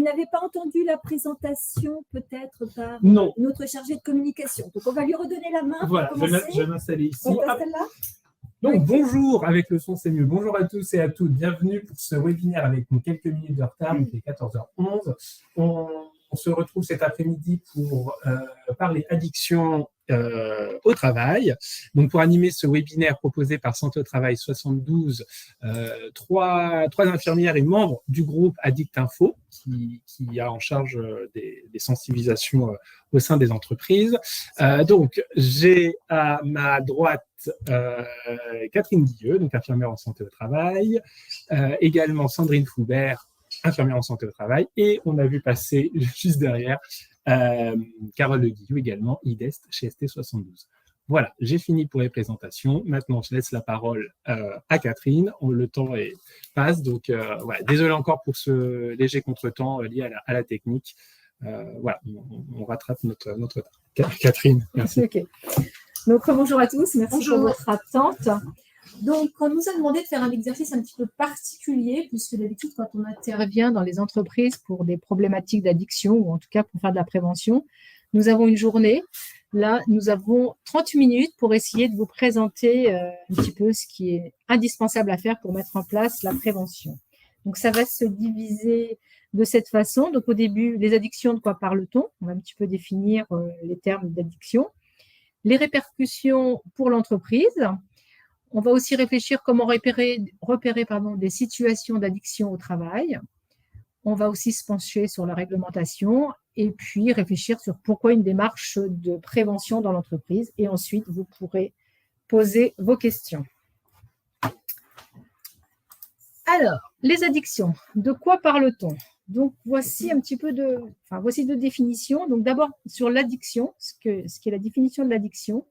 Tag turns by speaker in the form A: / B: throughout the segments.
A: vous n'avez pas entendu la présentation peut-être par notre chargé de communication. Donc, on va lui redonner la main.
B: Voilà, je vais m'installer ici.
A: On passe celle-là.
B: Donc, bonjour, avec le son, c'est mieux. Bonjour à tous et à toutes. Bienvenue pour ce webinaire avec quelques minutes de retard. Il est 14h11. On se retrouve cet après-midi pour parler addiction au travail. Donc, pour animer ce webinaire proposé par Santé au Travail 72, trois infirmières et membres du groupe Addict Info qui a en charge des sensibilisations au sein des entreprises. Donc, j'ai à ma droite Catherine Guilleux, donc infirmière en santé au travail, également Sandrine Foubert, infirmière en santé au travail, et on a vu passer juste derrière Carole Le Guillou, également IDEST chez ST72. Voilà, j'ai fini pour les présentations. Maintenant, je laisse la parole à Catherine. Le temps passe, donc voilà. Désolé encore pour ce léger contretemps lié à la technique. Voilà, on rattrape notre temps. Catherine, merci.
A: Okay. Donc, bonjour à tous, merci pour votre attente. Donc, on nous a demandé de faire un exercice un petit peu particulier, puisque d'habitude, quand on intervient dans les entreprises pour des problématiques d'addiction, ou en tout cas pour faire de la prévention, nous avons une journée. Là, nous avons 30 minutes pour essayer de vous présenter un petit peu ce qui est indispensable à faire pour mettre en place la prévention. Donc, ça va se diviser de cette façon. Donc, au début, les addictions, de quoi parle-t-on? On va un petit peu définir les termes d'addiction. Les répercussions pour l'entreprise. On va aussi réfléchir comment repérer des situations d'addiction au travail. On va aussi se pencher sur la réglementation et puis réfléchir sur pourquoi une démarche de prévention dans l'entreprise. Et ensuite, vous pourrez poser vos questions. Alors, les addictions, de quoi parle-t-on? Donc, voici deux définitions. Donc, d'abord, sur l'addiction, ce qui est la définition de l'addiction.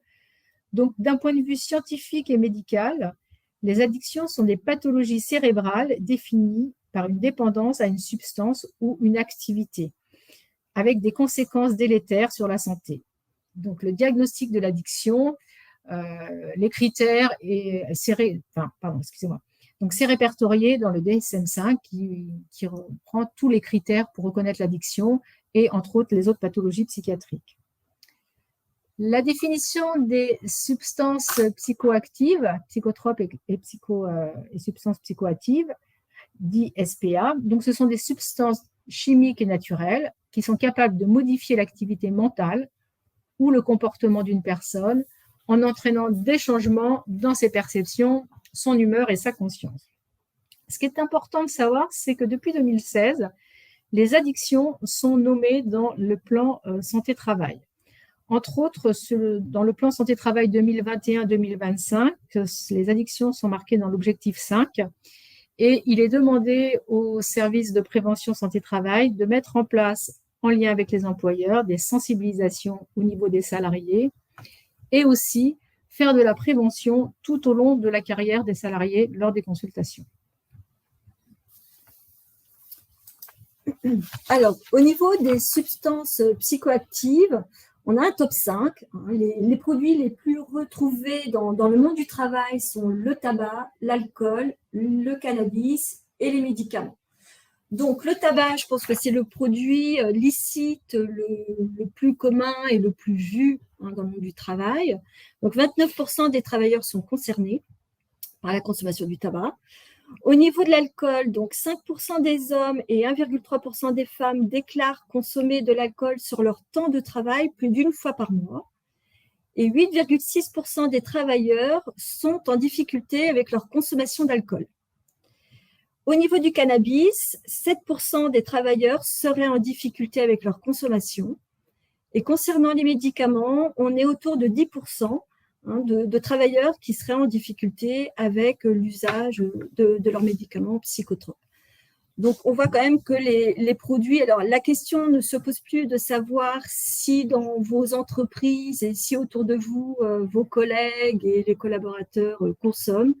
A: Donc, d'un point de vue scientifique et médical, les addictions sont des pathologies cérébrales définies par une dépendance à une substance ou une activité, avec des conséquences délétères sur la santé. Donc, le diagnostic de l'addiction, les critères, Donc, c'est répertorié dans le DSM-5 qui reprend tous les critères pour reconnaître l'addiction et, entre autres, les autres pathologies psychiatriques. La définition des substances psychoactives, psychotropes et substances psychoactives, dit SPA. Donc, ce sont des substances chimiques et naturelles qui sont capables de modifier l'activité mentale ou le comportement d'une personne en entraînant des changements dans ses perceptions, son humeur et sa conscience. Ce qui est important de savoir, c'est que depuis 2016, les addictions sont nommées dans le plan santé-travail. Entre autres, dans le plan santé-travail 2021-2025, les addictions sont marquées dans l'objectif 5 et il est demandé aux services de prévention santé-travail de mettre en place, en lien avec les employeurs, des sensibilisations au niveau des salariés et aussi faire de la prévention tout au long de la carrière des salariés lors des consultations. Alors, au niveau des substances psychoactives, on a un top 5. Les produits les plus retrouvés dans le monde du travail sont le tabac, l'alcool, le cannabis et les médicaments. Donc, le tabac, je pense que c'est le produit licite le plus commun et le plus vu dans le monde du travail. Donc, 29% des travailleurs sont concernés par la consommation du tabac. Au niveau de l'alcool, donc 5% des hommes et 1,3% des femmes déclarent consommer de l'alcool sur leur temps de travail plus d'une fois par mois. Et 8,6% des travailleurs sont en difficulté avec leur consommation d'alcool. Au niveau du cannabis, 7% des travailleurs seraient en difficulté avec leur consommation. Et concernant les médicaments, on est autour de 10% de travailleurs qui seraient en difficulté avec l'usage de leurs médicaments psychotropes. Donc, on voit quand même que les produits… Alors, la question ne se pose plus de savoir si dans vos entreprises et si autour de vous, vos collègues et les collaborateurs consomment.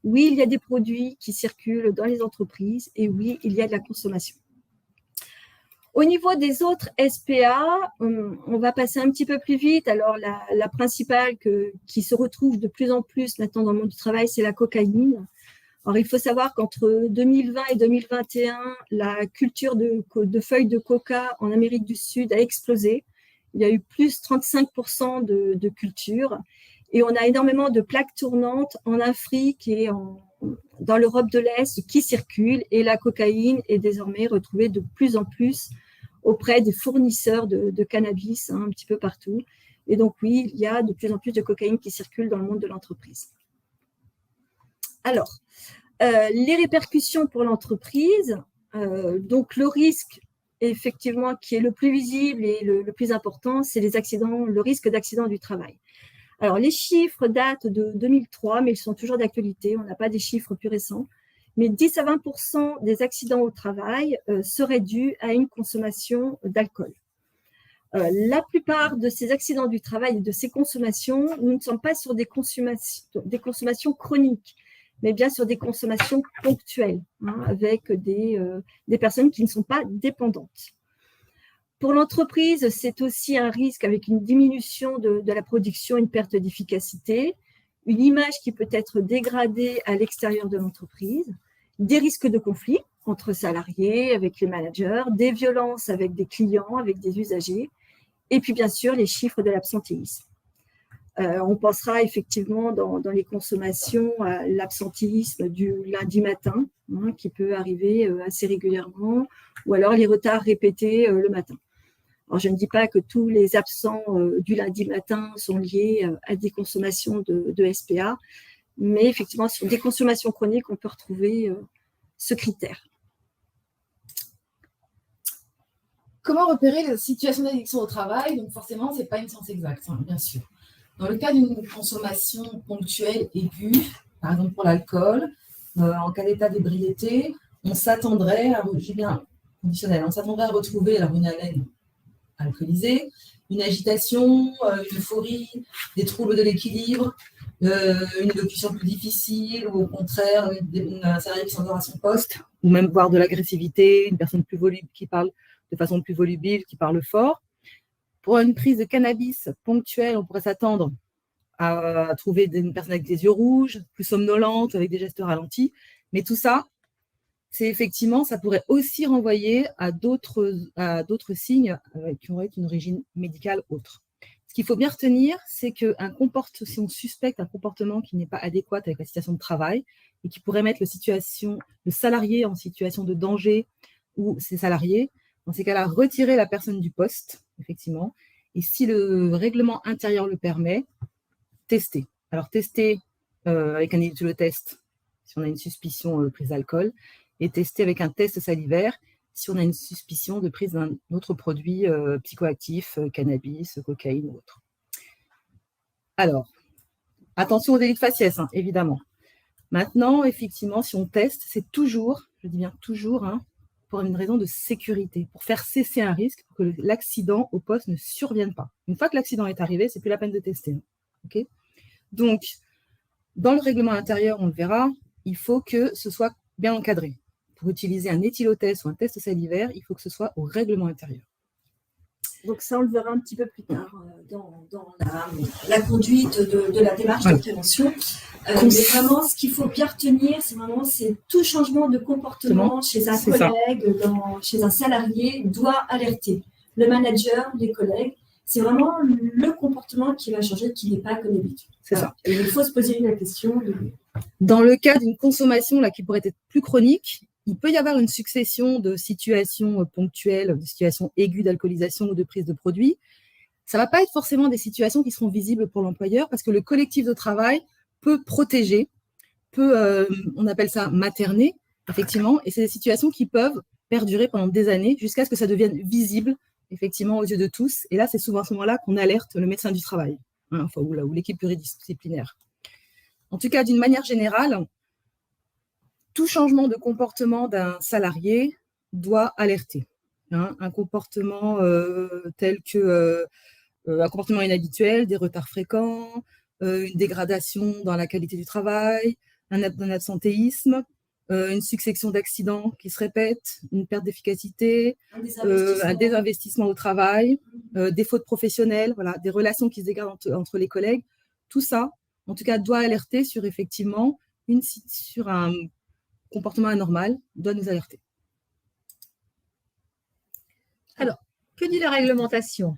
A: Oui, il y a des produits qui circulent dans les entreprises et oui, il y a de la consommation. Au niveau des autres SPA, on va passer un petit peu plus vite. Alors, la principale qui se retrouve de plus en plus maintenant dans le monde du travail, c'est la cocaïne. Alors, il faut savoir qu'entre 2020 et 2021, la culture de feuilles de coca en Amérique du Sud a explosé. Il y a eu plus 35% de culture. Et on a énormément de plaques tournantes en Afrique et dans l'Europe de l'Est qui circulent. Et la cocaïne est désormais retrouvée de plus en plus auprès des fournisseurs de cannabis, un petit peu partout. Et donc, oui, il y a de plus en plus de cocaïne qui circule dans le monde de l'entreprise. Alors, les répercussions pour l'entreprise, donc le risque, effectivement, qui est le plus visible et le plus important, c'est le risque d'accident du travail. Alors, les chiffres datent de 2003, mais ils sont toujours d'actualité. On n'a pas des chiffres plus récents. Mais 10 à 20% des accidents au travail seraient dus à une consommation d'alcool. La plupart de ces accidents du travail et de ces consommations, nous ne sommes pas sur des consommations chroniques, mais bien sur des consommations ponctuelles, avec des personnes qui ne sont pas dépendantes. Pour l'entreprise, c'est aussi un risque avec une diminution de la production, une perte d'efficacité, une image qui peut être dégradée à l'extérieur de l'entreprise, des risques de conflit entre salariés, avec les managers, des violences avec des clients, avec des usagers, et puis bien sûr les chiffres de l'absentéisme. On pensera effectivement dans les consommations à l'absentéisme du lundi matin, qui peut arriver assez régulièrement, ou alors les retards répétés le matin. Alors, je ne dis pas que tous les absents du lundi matin sont liés à des consommations de SPA, mais effectivement, sur des consommations chroniques, on peut retrouver ce critère.
C: Comment repérer les situations d'addiction au travail? Donc forcément, ce n'est pas une science exacte, bien sûr. Dans le cas d'une consommation ponctuelle aiguë, par exemple pour l'alcool, en cas d'état d'ébriété, on s'attendrait à retrouver alors, une haleine alcoolisée, une agitation, une euphorie, des troubles de l'équilibre, une élocution plus difficile, ou au contraire, un salarié qui s'endort à son poste, ou même voir de l'agressivité, une personne plus voluble qui parle de façon plus volubile, qui parle fort. Pour une prise de cannabis ponctuelle, on pourrait s'attendre à trouver une personne avec des yeux rouges, plus somnolente, avec des gestes ralentis. Mais tout ça, c'est effectivement, ça pourrait aussi renvoyer à d'autres signes qui auraient une origine médicale autre. Ce qu'il faut bien retenir, c'est si on suspecte un comportement qui n'est pas adéquat avec la situation de travail et qui pourrait mettre le salarié en situation de danger ou ses salariés, dans ces cas-là, retirer la personne du poste, effectivement, et si le règlement intérieur le permet, tester. Alors, tester avec un éthylotest si on a une suspicion prise d'alcool, et tester avec un test salivaire si on a une suspicion de prise d'un autre produit psychoactif, cannabis, cocaïne ou autre. Alors, attention au délit de faciès, évidemment. Maintenant, effectivement, si on teste, c'est toujours, je dis bien toujours, pour une raison de sécurité, pour faire cesser un risque, pour que l'accident au poste ne survienne pas. Une fois que l'accident est arrivé, c'est plus la peine de tester. Okay. Donc, dans le règlement intérieur, on le verra, il faut que ce soit bien encadré. Pour utiliser un éthylotest ou un test salivaire, il faut que ce soit au règlement intérieur.
A: Donc ça, on le verra un petit peu plus tard dans la conduite de la démarche de prévention. Mais vraiment, ce qu'il faut bien retenir, c'est tout changement de comportement chez un collègue, chez un salarié, doit alerter le manager, les collègues. C'est vraiment le comportement qui va changer, qui n'est pas comme d'habitude.
C: C'est ça.
A: Et il faut se poser la question.
C: Dans le cas d'une consommation qui pourrait être plus chronique, il peut y avoir une succession de situations ponctuelles, de situations aiguës d'alcoolisation ou de prise de produits. Ça ne va pas être forcément des situations qui seront visibles pour l'employeur parce que le collectif de travail peut protéger, on appelle ça materner, effectivement, et c'est des situations qui peuvent perdurer pendant des années jusqu'à ce que ça devienne visible, effectivement, aux yeux de tous. Et là, c'est souvent à ce moment-là qu'on alerte le médecin du travail, ou l'équipe pluridisciplinaire. En tout cas, d'une manière générale, tout changement de comportement d'un salarié doit alerter. Un comportement tel que un comportement inhabituel, des retards fréquents, une dégradation dans la qualité du travail, un absentéisme, une succession d'accidents qui se répètent, une perte d'efficacité, un désinvestissement au travail, des fautes professionnelles, voilà, des relations qui se dégradent entre les collègues. Tout ça, en tout cas, doit alerter sur effectivement sur un comportement anormal doit nous alerter.
D: Alors, que dit la réglementation?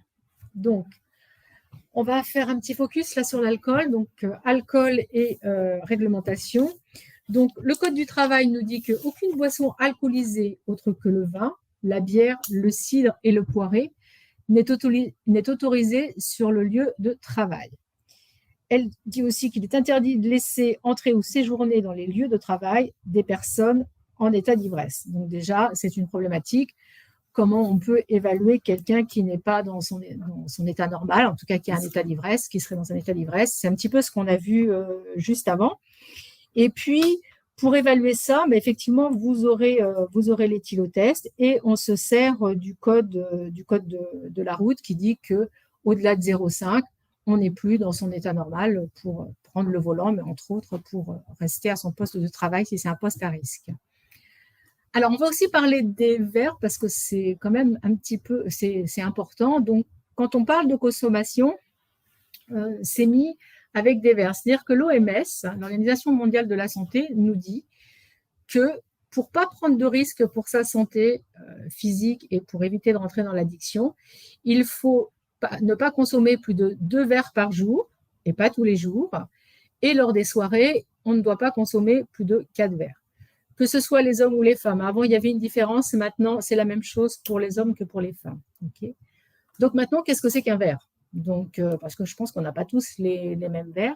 D: Donc, on va faire un petit focus là sur l'alcool. Donc, alcool et réglementation. Donc, le Code du travail nous dit qu'aucune boisson alcoolisée autre que le vin, la bière, le cidre et le poiré n'est autorisée sur le lieu de travail. Elle dit aussi qu'il est interdit de laisser entrer ou séjourner dans les lieux de travail des personnes en état d'ivresse. Donc déjà, c'est une problématique. Comment on peut évaluer quelqu'un qui n'est pas dans son état normal, en tout cas qui a un état d'ivresse, qui serait dans un état d'ivresse? C'est un petit peu ce qu'on a vu juste avant. Et puis, pour évaluer ça, effectivement, vous aurez l'éthylotest et on se sert du code de la route qui dit qu'au-delà de 0,5, on n'est plus dans son état normal pour prendre le volant, mais entre autres pour rester à son poste de travail si c'est un poste à risque. Alors, on va aussi parler des verres parce que c'est quand même un petit peu, c'est important. Donc, quand on parle de consommation, c'est mis avec des verres. C'est-à-dire que l'OMS, l'Organisation mondiale de la santé, nous dit que pour ne pas prendre de risques pour sa santé physique et pour éviter de rentrer dans l'addiction, il faut ne pas consommer plus de 2 verres par jour, et pas tous les jours. Et lors des soirées, on ne doit pas consommer plus de 4 verres. Que ce soit les hommes ou les femmes. Avant, il y avait une différence. Maintenant, c'est la même chose pour les hommes que pour les femmes. Okay. Donc maintenant, qu'est-ce que c'est qu'un verre? Donc, parce que je pense qu'on n'a pas tous les mêmes verres.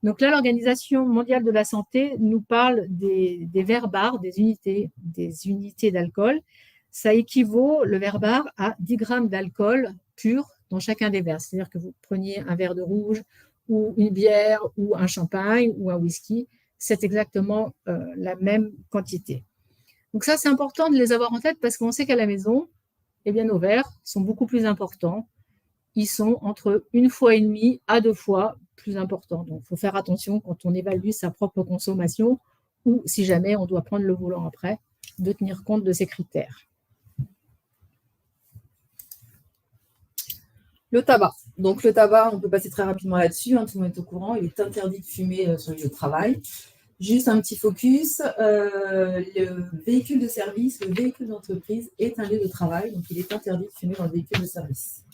D: Donc là, l'Organisation mondiale de la santé nous parle des verres bars, des unités d'alcool. Ça équivaut, le verre bar, à 10 grammes d'alcool pur dans chacun des verres. C'est-à-dire que vous preniez un verre de rouge ou une bière ou un champagne ou un whisky, c'est exactement la même quantité. Donc ça, c'est important de les avoir en tête parce qu'on sait qu'à la maison, eh bien, nos verres sont beaucoup plus importants. Ils sont entre 1,5 fois à 2 fois plus importants. Donc, il faut faire attention quand on évalue sa propre consommation ou si jamais on doit prendre le volant après, de tenir compte de ces critères.
C: Le tabac. Donc, le tabac, on peut passer très rapidement là-dessus. Tout le monde est au courant. Il est interdit de fumer sur le lieu de travail. Juste un petit focus. Le véhicule de service, le véhicule d'entreprise est un lieu de travail. Donc, il est interdit de fumer dans le véhicule de service.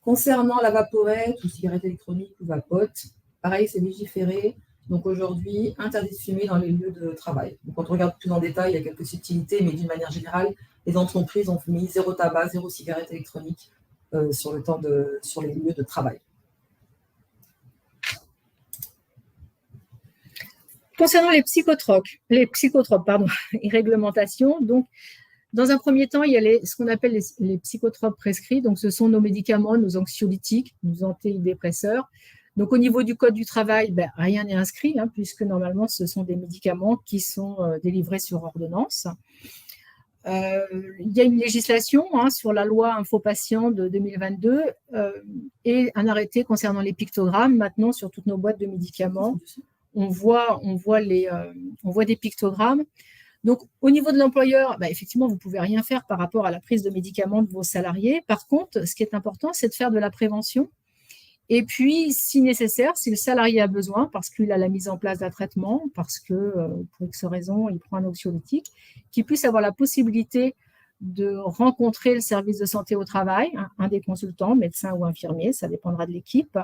C: Concernant la vaporette ou cigarette électronique ou vapote, pareil, c'est légiféré. Donc, aujourd'hui, interdit de fumer dans les lieux de travail. Donc, quand on regarde plus en détail, il y a quelques subtilités, mais d'une manière générale, les entreprises ont mis 0 tabac, 0 cigarette électronique sur les lieux de travail.
D: Concernant les psychotropes, et réglementations, donc, dans un premier temps, il y a ce qu'on appelle les psychotropes prescrits. Donc, ce sont nos médicaments, nos anxiolytiques, nos antidépresseurs. Donc, au niveau du Code du travail, rien n'est inscrit, puisque normalement, ce sont des médicaments qui sont délivrés sur ordonnance. Il y a une législation sur la loi Info-Patient de 2022 et un arrêté concernant les pictogrammes. Maintenant, sur toutes nos boîtes de médicaments, on voit des pictogrammes. Donc, au niveau de l'employeur, effectivement, vous ne pouvez rien faire par rapport à la prise de médicaments de vos salariés. Par contre, ce qui est important, c'est de faire de la prévention. Et puis, si nécessaire, si le salarié a besoin, parce qu'il a la mise en place d'un traitement, parce que, pour X raison, il prend un anxiolytique, qu'il puisse avoir la possibilité de rencontrer le service de santé au travail, un des consultants, médecin ou infirmier, ça dépendra de l'équipe,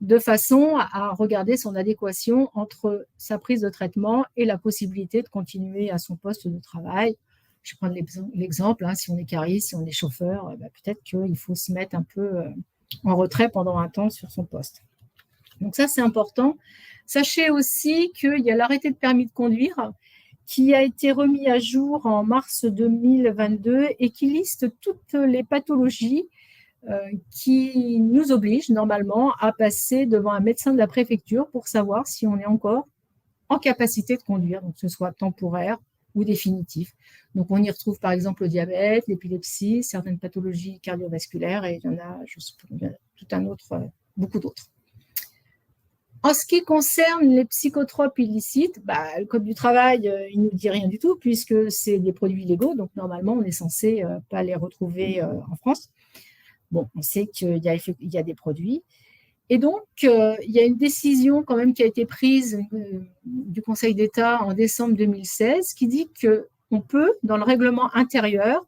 D: de façon à regarder son adéquation entre sa prise de traitement et la possibilité de continuer à son poste de travail. Je vais prendre l'exemple, si on est cariste, si on est chauffeur, peut-être qu'il faut se mettre un peu en retrait pendant un temps sur son poste. Donc ça, c'est important. Sachez aussi qu'il y a l'arrêté de permis de conduire qui a été remis à jour en mars 2022 et qui liste toutes les pathologies qui nous obligent normalement à passer devant un médecin de la préfecture pour savoir si on est encore en capacité de conduire, donc que ce soit temporaire ou définitif. Donc, on y retrouve par exemple le diabète, l'épilepsie, certaines pathologies cardiovasculaires et il y en a tout un autre, beaucoup d'autres. En ce qui concerne les psychotropes illicites, le Code du travail, il ne nous dit rien du tout puisque c'est des produits illégaux, donc normalement, on est censé pas les retrouver en France. Bon, on sait qu'il y a des produits. Et donc, il y a une décision quand même qui a été prise du Conseil d'État en décembre 2016 qui dit qu'on peut, dans le règlement intérieur,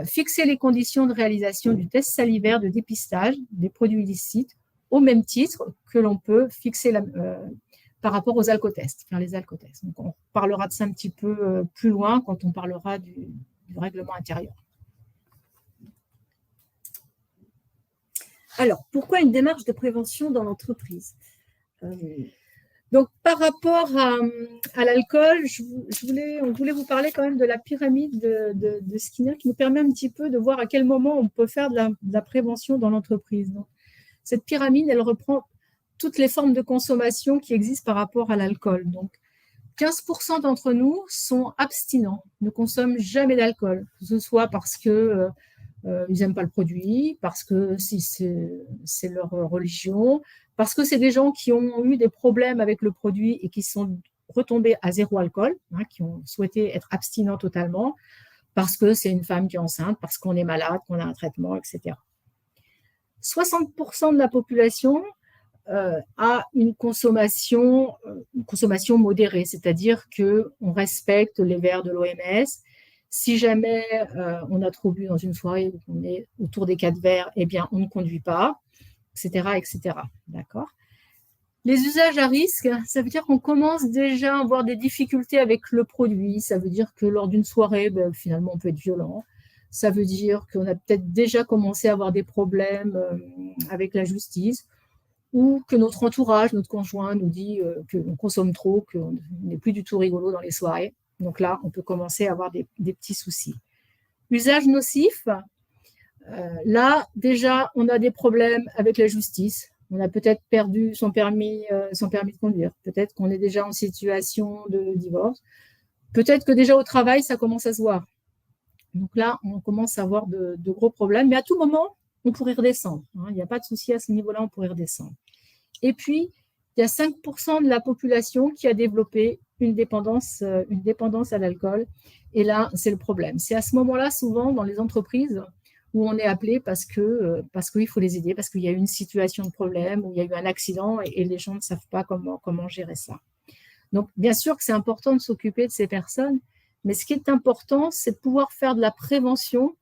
D: fixer les conditions de réalisation du test salivaire de dépistage des produits illicites au même titre que l'on peut fixer par rapport aux alcotests, faire les alcotests. Donc, on parlera de ça un petit peu plus loin quand on parlera du règlement intérieur.
A: Alors, pourquoi une démarche de prévention dans l'entreprise?
D: Donc, par rapport à l'alcool, on voulait vous parler quand même de la pyramide de Skinner qui nous permet un petit peu de voir à quel moment on peut faire de la prévention dans l'entreprise. Donc, cette pyramide, elle reprend toutes les formes de consommation qui existent par rapport à l'alcool. Donc, 15% d'entre nous sont abstinents, ne consomment jamais d'alcool, que ce soit parce que ils n'aiment pas le produit, parce que si c'est leur religion, parce que c'est des gens qui ont eu des problèmes avec le produit et qui sont retombés à zéro alcool, hein, qui ont souhaité être abstinents totalement, parce que c'est une femme qui est enceinte, parce qu'on est malade, qu'on a un traitement, etc. 60% de la population a une consommation modérée, c'est-à-dire qu'on respecte les verres de l'OMS. Si jamais on a trop bu dans une soirée où on est autour des 4 verres, eh bien, on ne conduit pas, etc., etc. D'accord ? Les usages à risque, ça veut dire qu'on commence déjà à avoir des difficultés avec le produit. Ça veut dire que lors d'une soirée, finalement, on peut être violent. Ça veut dire qu'on a peut-être déjà commencé à avoir des problèmes avec la justice ou que notre entourage, notre conjoint nous dit qu'on consomme trop, qu'on n'est plus du tout rigolo dans les soirées. Donc là, on peut commencer à avoir des petits soucis. Usage nocif, là, déjà, on a des problèmes avec la justice. On a peut-être perdu son permis de conduire. Peut-être qu'on est déjà en situation de divorce. Peut-être que déjà au travail, ça commence à se voir. Donc là, on commence à avoir de gros problèmes. Mais à tout moment, on pourrait redescendre. Il n'y a pas de souci à ce niveau-là, on pourrait redescendre. Et puis, il y a 5% de la population qui a développé une dépendance à l'alcool. Et là, c'est le problème. C'est à ce moment-là, souvent, dans les entreprises, où on est appelé parce qu'il faut les aider, parce qu'il y a eu une situation de problème, où il y a eu un accident et les gens ne savent pas comment gérer ça. Donc, bien sûr que c'est important de s'occuper de ces personnes, mais ce qui est important, c'est de pouvoir faire de la prévention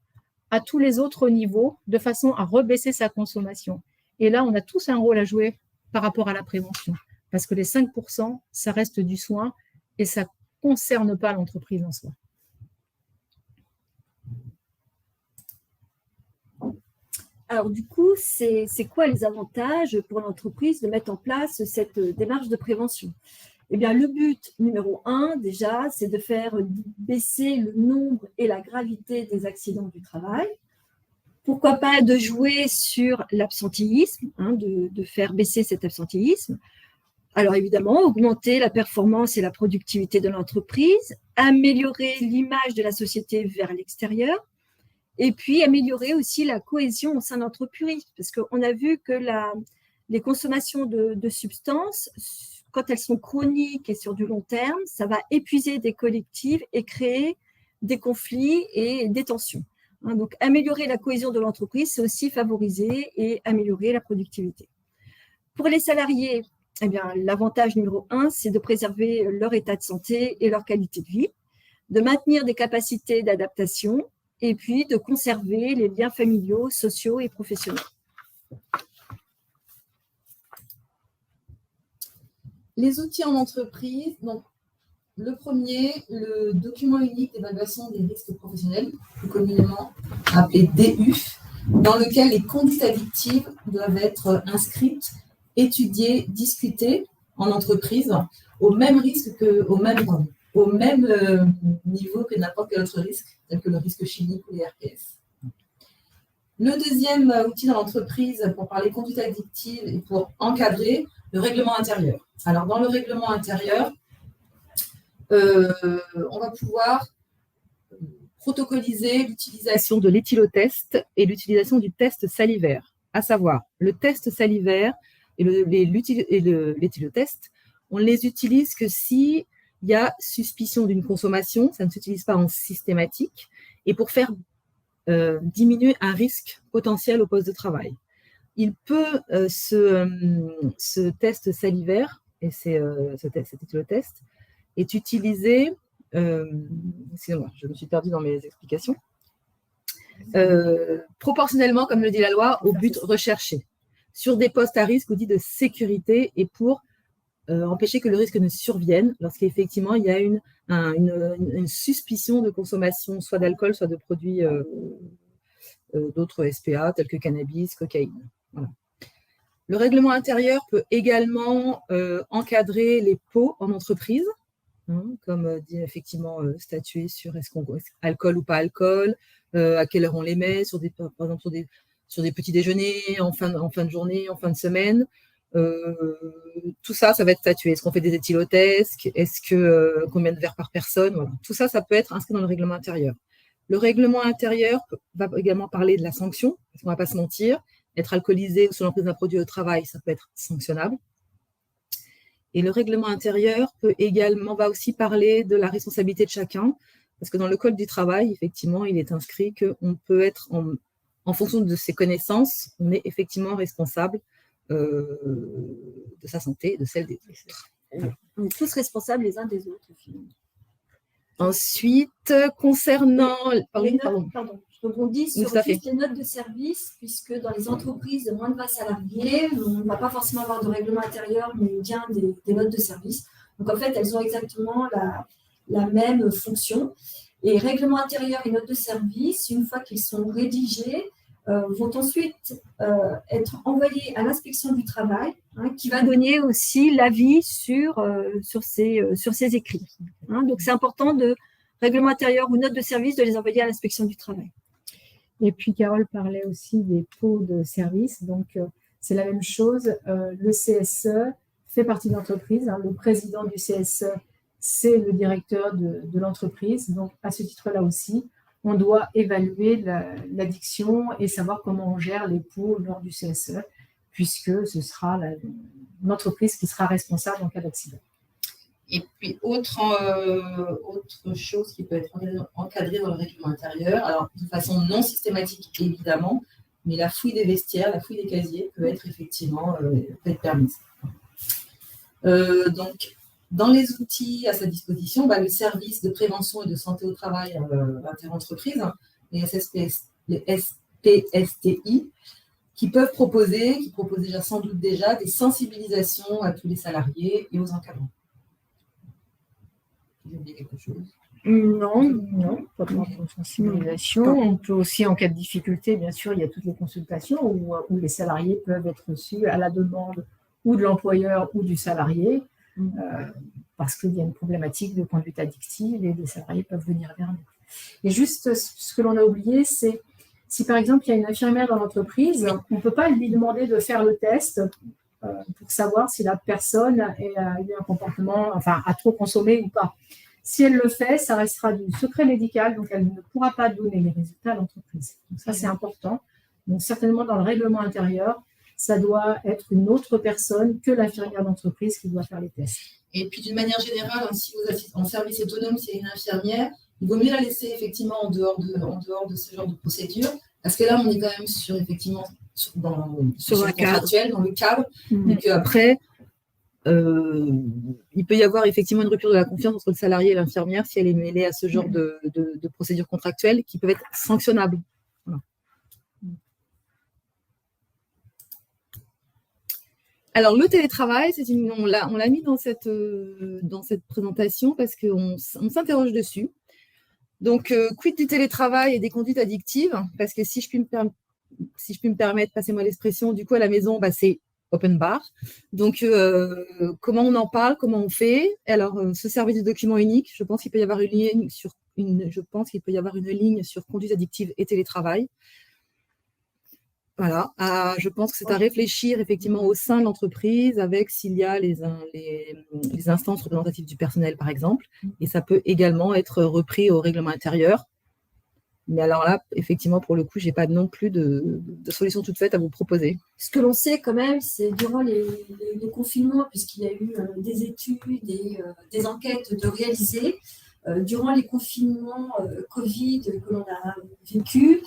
D: à tous les autres niveaux, de façon à rebaisser sa consommation. Et là, on a tous un rôle à jouer par rapport à la prévention, parce que les 5%, ça reste du soin et ça ne concerne pas l'entreprise en soi.
A: Alors du coup, c'est quoi les avantages pour l'entreprise de mettre en place cette démarche de prévention? Eh bien, le but numéro 1, déjà, c'est de faire baisser le nombre et la gravité des accidents du travail. Pourquoi pas de jouer sur l'absentéisme, de faire baisser cet absentéisme. Alors évidemment, augmenter la performance et la productivité de l'entreprise, améliorer l'image de la société vers l'extérieur, et puis améliorer aussi la cohésion au sein de l'entreprise, parce qu'on a vu que les consommations de substances, quand elles sont chroniques et sur du long terme, ça va épuiser des collectifs et créer des conflits et des tensions. Donc, améliorer la cohésion de l'entreprise, c'est aussi favoriser et améliorer la productivité. Pour les salariés, eh bien, l'avantage numéro 1, c'est de préserver leur état de santé et leur qualité de vie, de maintenir des capacités d'adaptation et puis de conserver les liens familiaux, sociaux et professionnels.
C: Les outils en entreprise, donc le premier, le document unique d'évaluation des risques professionnels, plus communément appelé DUF, dans lequel les conduites addictives doivent être inscrites, étudiées, discutées en entreprise au même niveau que n'importe quel autre risque, tel que le risque chimique ou les RPS. Le deuxième outil dans l'entreprise pour parler conduite addictive et pour encadrer le règlement intérieur. Alors, dans le règlement intérieur, on va pouvoir protocoliser l'utilisation de l'éthylotest et l'utilisation du test salivaire. À savoir, le test salivaire et l'éthylotest, on les utilise que s'il y a suspicion d'une consommation, ça ne s'utilise pas en systématique, et pour faire diminuer un risque potentiel au poste de travail. il peut, ce test salivaire, et c'était le test, est utilisé, excusez-moi, je me suis perdue dans mes explications, proportionnellement, comme le dit la loi, au but recherché, sur des postes à risque ou dits de sécurité, et pour empêcher que le risque ne survienne lorsqu'effectivement il y a une suspicion de consommation soit d'alcool, soit de produits d'autres SPA, tels que cannabis, cocaïne. Voilà. Le règlement intérieur peut également encadrer les pots en entreprise, comme dit effectivement statuer sur est-ce qu'on alcool ou pas alcool, à quelle heure on les met, par exemple sur des petits déjeuners, en fin de journée, en fin de semaine. Tout ça va être statué. Est-ce qu'on fait des éthylotesques? Est-ce que combien de verres par personne? Voilà. Tout ça peut être inscrit dans le règlement intérieur. Le règlement intérieur va également parler de la sanction, parce qu'on ne va pas se mentir. Être alcoolisé ou sous l'emprise d'un produit au travail, ça peut être sanctionnable. Et le règlement intérieur va aussi parler de la responsabilité de chacun, parce que dans le code du travail, effectivement, il est inscrit qu'on peut être, en fonction de ses connaissances, on est effectivement responsable de sa santé et de celle des autres.
A: Voilà. On est tous responsables les uns des autres.
C: Ensuite, concernant...
A: Pardon, je rebondis sur juste les notes de service, puisque dans les entreprises de moins de 20 salariés, on ne va pas forcément avoir de règlement intérieur, mais bien des notes de service. Donc en fait, elles ont exactement la même fonction. Et règlement intérieur et notes de service, une fois qu'ils sont rédigés, vont ensuite être envoyés à l'inspection du travail, qui va donner aussi l'avis sur ces écrits. Donc, c'est important de règlement intérieur ou note de service de les envoyer à l'inspection du travail.
D: Et puis, Carole parlait aussi des pots de service. Donc, c'est la même chose. Le CSE fait partie de l'entreprise. Le président du CSE, c'est le directeur de l'entreprise. Donc, à ce titre-là aussi, on doit évaluer l'addiction et savoir comment on gère les pots lors du CSE, puisque ce sera l'entreprise qui sera responsable en cas d'accident.
C: Et puis, autre chose qui peut être encadrée dans le règlement intérieur, alors de façon non systématique évidemment, mais la fouille des vestiaires, la fouille des casiers peut être effectivement permise. Donc, dans les outils à sa disposition, le service de prévention et de santé au travail interentreprise, les SPSTI, qui proposent sans doute déjà des sensibilisations à tous les salariés et aux encadrants. J'ai oublié quelque chose?
D: Non, pas de sensibilisation. On peut aussi, en cas de difficulté, bien sûr, il y a toutes les consultations où les salariés peuvent être reçus à la demande ou de l'employeur ou du salarié. Parce qu'il y a une problématique de conduite addictive et les salariés peuvent venir vers nous. Et juste, ce que l'on a oublié, c'est si par exemple il y a une infirmière dans l'entreprise, on ne peut pas lui demander de faire le test pour savoir si la personne a eu un comportement, a trop consommé ou pas. Si elle le fait, ça restera du secret médical, donc elle ne pourra pas donner les résultats à l'entreprise. Donc ça, c'est important. Donc certainement dans le règlement intérieur, ça doit être une autre personne que l'infirmière d'entreprise qui doit faire les tests.
C: Et puis d'une manière générale, si vous êtes en service autonome, s'il y a une infirmière, il vaut mieux la laisser effectivement en dehors de ce genre de procédure, parce que là, on est quand même sur le contractuel, dans le cadre, et qu'après, il peut y avoir effectivement une rupture de la confiance entre le salarié et l'infirmière si elle est mêlée à ce genre de procédures contractuelles qui peuvent être sanctionnables. Voilà. Alors, le télétravail, on l'a mis dans cette présentation parce qu'on s'interroge dessus. Donc, quid du télétravail et des conduites addictives? Parce que si je puis me permettre, passez-moi l'expression, du coup, à la maison, c'est open bar. Donc, comment on en parle, comment on fait? Alors, se servir du document unique, je pense qu'il peut y avoir une ligne sur conduite addictive et télétravail. Voilà, je pense que c'est à réfléchir effectivement au sein de l'entreprise avec s'il y a les instances représentatives du personnel, par exemple, et ça peut également être repris au règlement intérieur. Mais alors là, effectivement, pour le coup, je n'ai pas non plus de solution toute faite à vous proposer.
A: Ce que l'on sait quand même, c'est durant les confinements, puisqu'il y a eu des études et des enquêtes de réaliser, durant les confinements Covid que l'on a vécu.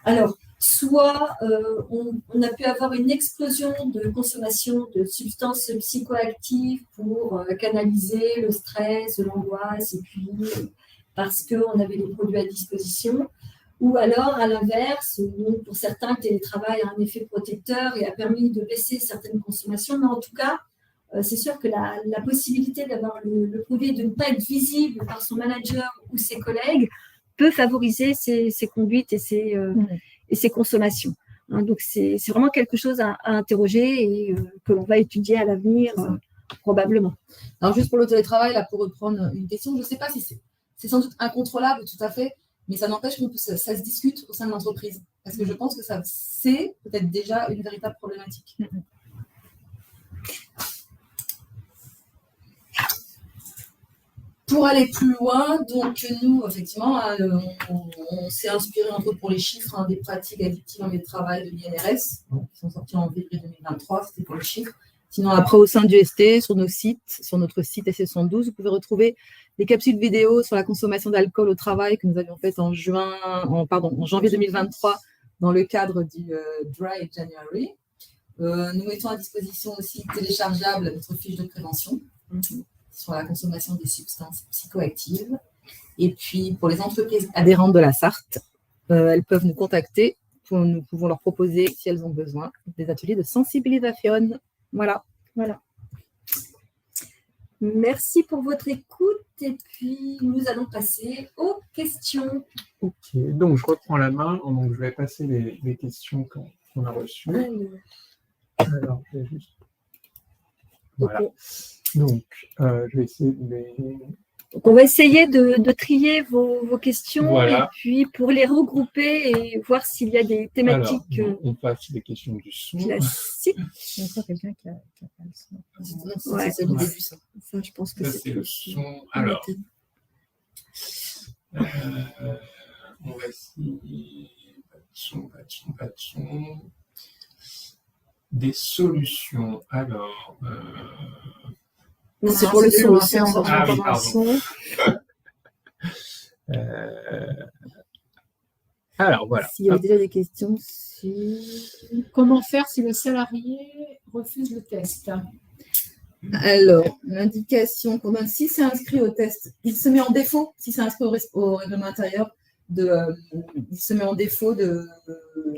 A: Alors, soit on a pu avoir une explosion de consommation de substances psychoactives pour canaliser le stress, l'angoisse, et puis parce qu'on avait les produits à disposition. Ou alors, à l'inverse, pour certains, le télétravail a un effet protecteur et a permis de baisser certaines consommations. Mais en tout cas, c'est sûr que la possibilité d'avoir le produit et de ne pas être visible par son manager ou ses collègues peut favoriser ses conduites et ses consommations. Hein, donc, c'est vraiment quelque chose à interroger et que l'on va étudier à l'avenir, probablement.
C: Alors, juste pour le télétravail, là, pour reprendre une question, je ne sais pas si c'est sans doute incontrôlable, tout à fait, mais ça n'empêche que ça se discute au sein de l'entreprise. Parce que je pense que c'est peut-être déjà une véritable problématique. Pour aller plus loin, donc nous, effectivement, on s'est inspiré entre autres pour les chiffres des pratiques addictives en milieu de travail de l'INRS, qui sont sortis en février 2023, c'était pour les chiffres. Sinon, après, au sein du ST, sur nos sites, sur notre site SC72, vous pouvez retrouver les capsules vidéo sur la consommation d'alcool au travail que nous avions faites en janvier 2023 dans le cadre du Dry January. Nous mettons à disposition aussi téléchargeable notre fiche de prévention sur la consommation des substances psychoactives. Et puis, pour les entreprises adhérentes de la Sarthe, elles peuvent nous contacter. Nous pouvons leur proposer, si elles ont besoin, des ateliers de sensibilisation. Voilà.
A: Merci pour votre écoute et puis nous allons passer aux questions.
B: Ok, donc je reprends la main. Donc je vais passer les questions qu'on a reçues. Alors, je vais juste... Voilà. Donc, je vais essayer de les...
A: Donc, on va essayer de trier vos questions
B: voilà.
A: Et puis pour les regrouper et voir s'il y a des thématiques.
B: Alors, on passe les questions du son.
A: Classiques.
D: Il y a encore quelqu'un qui a pas le son.
A: Ouais,
C: c'est le début, ça.
A: Ça, je pense que
B: c'est le son. Alors, on va essayer. Pas de son. Des solutions. Alors.
A: C'est pour le son.
B: Ah oui, pardon. Alors, voilà.
C: S'il y avait déjà des questions
D: Comment faire si le salarié refuse le test?
C: Alors, l'indication qu'on donne, si c'est inscrit au test, il se met en défaut, si c'est inscrit au règlement intérieur, il se met en défaut de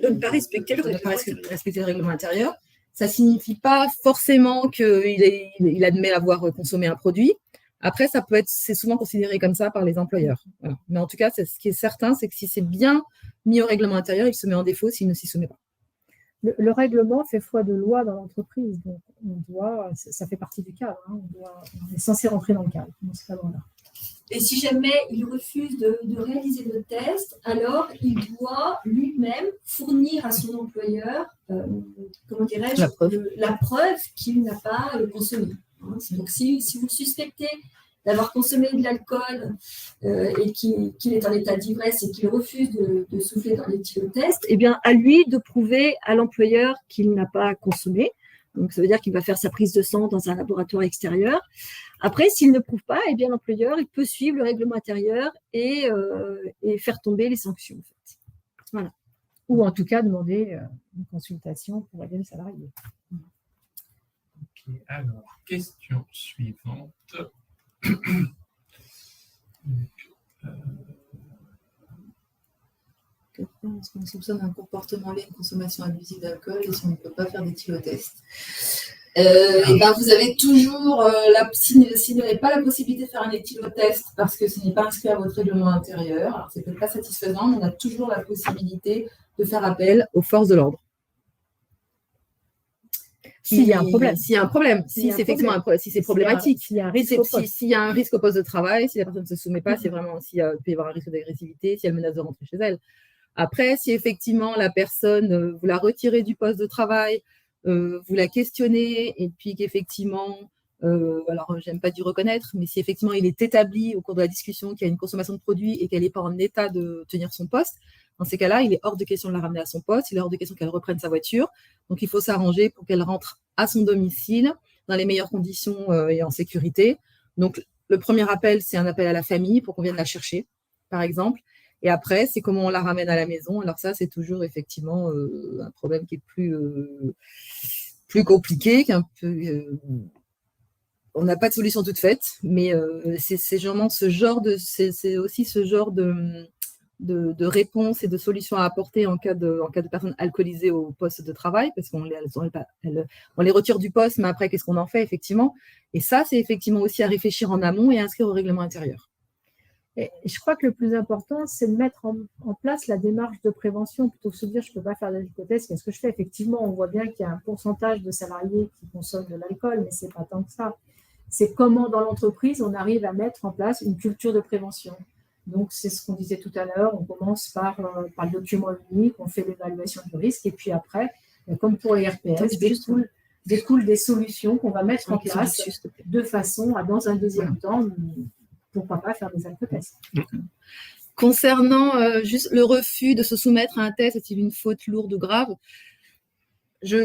A: ne pas respecter
C: le règlement intérieur. Ça ne signifie pas forcément qu'il admet avoir consommé un produit. Après, c'est souvent considéré comme ça par les employeurs. Voilà. Mais en tout cas, ce qui est certain, c'est que si c'est bien mis au règlement intérieur, il se met en défaut s'il ne s'y soumet pas.
D: Le règlement fait foi de loi dans l'entreprise. Donc, ça fait partie du cadre. Hein, on est censé rentrer dans le cadre, dans ce cadre-là.
A: Et si jamais il refuse de réaliser le test, alors il doit lui-même fournir à son employeur, la preuve qu'il n'a pas consommé. Donc si vous suspectez d'avoir consommé de l'alcool et qu'il est en état d'ivresse et qu'il refuse de souffler dans l'éthylotest, eh bien à lui de prouver à l'employeur qu'il n'a pas consommé. Donc, ça veut dire qu'il va faire sa prise de sang dans un laboratoire extérieur. Après, s'il ne prouve pas, eh bien, l'employeur il peut suivre le règlement intérieur et faire tomber les sanctions. En fait. Voilà.
D: Ou en tout cas, demander une consultation pour aider le salarié.
B: Ok, alors, question suivante.
C: On soupçonne un comportement lié à une consommation abusive d'alcool et si on ne peut pas faire d'éthylotest. Vous avez toujours, s'il n'y avait pas la possibilité de faire un éthylotest parce que ce n'est pas inscrit à votre règlement intérieur, alors c'est peut-être pas satisfaisant, mais on a toujours la possibilité de faire appel aux forces de l'ordre. S'il y a un problème, si c'est effectivement si c'est problématique, s'il y a un risque au poste de travail, si la personne ne se soumet pas, c'est vraiment s'il peut y avoir un risque d'agressivité, si elle menace de rentrer chez elle. Après, si effectivement la personne, vous la retirez du poste de travail, vous la questionnez et puis qu'effectivement, alors j'aime pas dire reconnaître, mais si effectivement il est établi au cours de la discussion qu'il y a une consommation de produits et qu'elle n'est pas en état de tenir son poste, dans ces cas-là, il est hors de question de la ramener à son poste, il est hors de question qu'elle reprenne sa voiture. Donc il faut s'arranger pour qu'elle rentre à son domicile dans les meilleures conditions et en sécurité. Donc le premier appel, c'est un appel à la famille pour qu'on vienne la chercher, par exemple. Et après, c'est comment on la ramène à la maison. Alors ça, c'est toujours effectivement un problème qui est plus compliqué, on n'a pas de solution toute faite, mais c'est vraiment c'est aussi ce genre de réponse et de solutions à apporter en cas de personnes alcoolisées au poste de travail, parce qu'on les retire du poste, mais après, qu'est-ce qu'on en fait effectivement? Et ça, c'est effectivement aussi à réfléchir en amont et à inscrire au règlement intérieur.
D: Et je crois que le plus important, c'est de mettre en place la démarche de prévention, plutôt que de se dire je ne peux pas faire d'alcotest, qu'est-ce que je fais? Effectivement, on voit bien qu'il y a un pourcentage de salariés qui consomment de l'alcool, mais ce n'est pas tant que ça. C'est comment dans l'entreprise, on arrive à mettre en place une culture de prévention. Donc, c'est ce qu'on disait tout à l'heure, on commence par le document unique, on fait l'évaluation du risque, et puis après, comme pour les RPS, découlent des solutions qu'on va mettre en place de façon à, dans un deuxième temps, pourquoi pas faire des alcotests.
C: Concernant juste le refus de se soumettre à un test, est-il une faute lourde ou grave? Je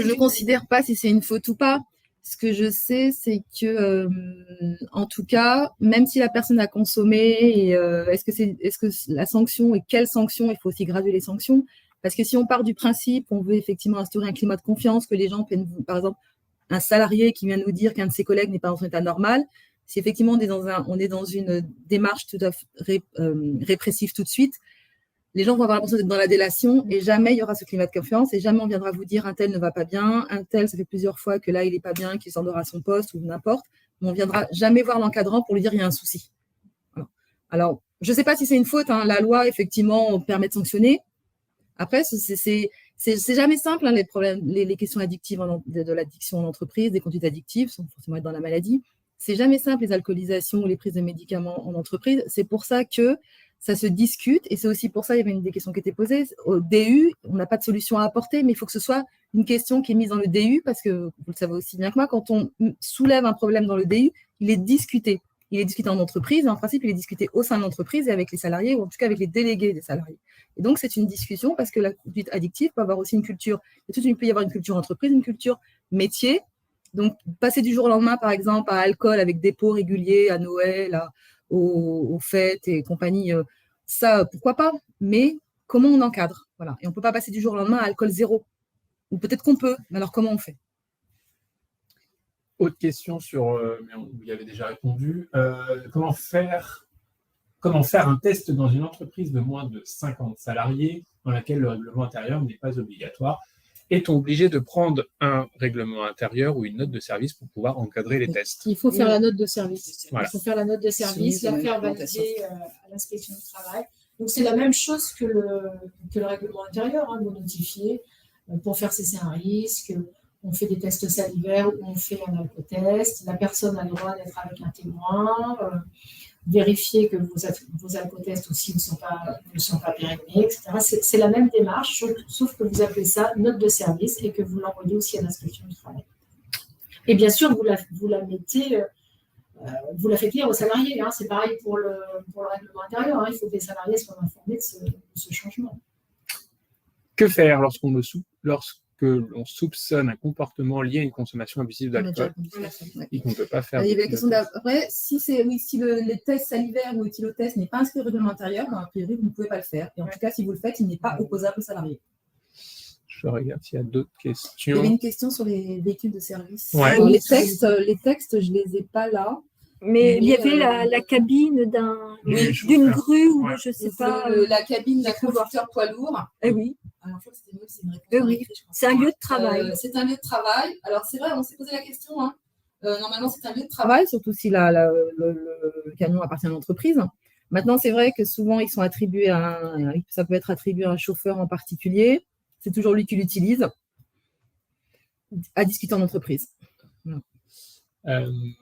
C: ne considère pas si c'est une faute ou pas. Ce que je sais, c'est que, en tout cas, même si la personne a consommé, est-ce que la sanction et quelle sanction? Il faut aussi graduer les sanctions. Parce que si on part du principe, on veut effectivement instaurer un climat de confiance, que les gens prennent, par exemple, un salarié qui vient nous dire qu'un de ses collègues n'est pas dans son état normal, si effectivement on est dans une démarche tout à fait répressive tout de suite, les gens vont avoir l'impression d'être dans la délation et jamais il y aura ce climat de confiance et jamais on viendra vous dire un tel ne va pas bien, un tel, ça fait plusieurs fois que là, il n'est pas bien, qu'il s'endort à son poste ou n'importe, mais on ne viendra jamais voir l'encadrant pour lui dire il y a un souci. Voilà. Alors, je ne sais pas si c'est une faute, hein. La loi, effectivement, permet de sanctionner. Après, c'est jamais simple, hein, les problèmes, les questions addictives de l'addiction en entreprise, des conduites addictives, sans forcément être dans la maladie. C'est jamais simple, les alcoolisations ou les prises de médicaments en entreprise. C'est pour ça que ça se discute et c'est aussi pour ça, il y avait une des questions qui étaient posées. Au DU, on n'a pas de solution à apporter, mais il faut que ce soit une question qui est mise dans le DU parce que, vous le savez aussi bien que moi, quand on soulève un problème dans le DU, il est discuté. Il est discuté en entreprise, et en principe, il est discuté au sein de l'entreprise et avec les salariés, ou en tout cas avec les délégués des salariés. Et donc, c'est une discussion parce que la conduite addictive peut avoir aussi une culture. Il peut y avoir une culture entreprise, une culture métier. Donc, passer du jour au lendemain, par exemple, à alcool avec dépôt régulier, à Noël, aux fêtes et compagnie, ça, pourquoi pas? Mais comment on encadre? Voilà. Et on ne peut pas passer du jour au lendemain à alcool zéro. Ou peut-être qu'on peut, mais alors comment on fait?
B: Autre question mais vous y avez déjà répondu. Comment faire un test dans une entreprise de moins de 50 salariés dans laquelle le règlement intérieur n'est pas obligatoire? Est-on obligé de prendre un règlement intérieur ou une note de service pour pouvoir encadrer les tests?
D: Il faut faire la note de service.
B: Voilà.
D: Il faut faire la note de service, la faire valider à l'inspection du travail. Donc, c'est la même chose que le règlement intérieur, hein, vous notifiez pour faire cesser un risque. On fait des tests salivaires ou on fait un alcotest. La personne a le droit d'être avec un témoin. Vérifier que vos alcotests aussi ne sont pas périmés, etc. C'est la même démarche, sauf que vous appelez ça note de service et que vous l'envoyez aussi à l'inspection du travail. Et bien sûr, vous la mettez, vous la faites lire aux salariés. Hein. C'est pareil pour le règlement intérieur. Hein. Il faut que les salariés soient informés de ce changement.
B: Que faire lorsque l'on soupçonne un comportement lié à une consommation abusive d'alcool et qu'on ne peut pas faire?
C: Il y avait la question d'après, si le test salivaire ou éthylotest n'est pas inscrit au règlement intérieur, a priori, vous ne pouvez pas le faire. Et en tout cas, si vous le faites, il n'est pas opposable aux salariés.
B: Je regarde s'il y a d'autres questions.
C: Il y avait une question sur les véhicules de service.
B: Ouais.
C: Alors, les textes, je ne les ai pas là.
A: Mais il y avait la cabine d'une grue ou je ne sais pas.
C: La cabine d'un conducteur poids lourd.
A: Eh oui.
C: Alors, je crois que c'est une réponse.
A: Oui. C'est un lieu de travail.
C: C'est un lieu de travail. Alors, c'est vrai, on s'est posé la question. Hein. Normalement, c'est un lieu de travail, surtout si le camion appartient à l'entreprise. Maintenant, c'est vrai que souvent, ils sont attribués ça peut être attribué à un chauffeur en particulier. C'est toujours lui qui l'utilise. À discuter en entreprise. Voilà.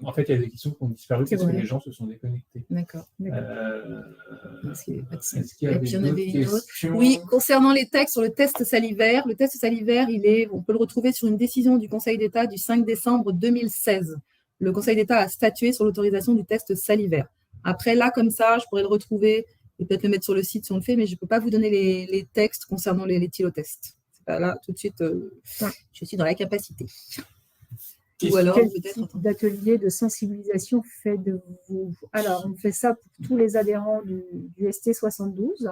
B: En fait, il y a des questions qui ont disparu parce que les gens se sont déconnectés.
C: D'accord.
B: Est-ce qu'il y
C: avait d'autres questions? Oui, concernant les textes sur le test salivaire, on peut le retrouver sur une décision du Conseil d'État du 5 décembre 2016. Le Conseil d'État a statué sur l'autorisation du test salivaire. Après, là, comme ça, je pourrais le retrouver et peut-être le mettre sur le site si on le fait, mais je ne peux pas vous donner les textes concernant les éthylotests. Là, tout de suite, je suis dans la capacité. Ou alors,
D: Quel
C: peut-être,
D: type d'atelier de sensibilisation faites-vous? Alors, on fait ça pour tous les adhérents du ST72.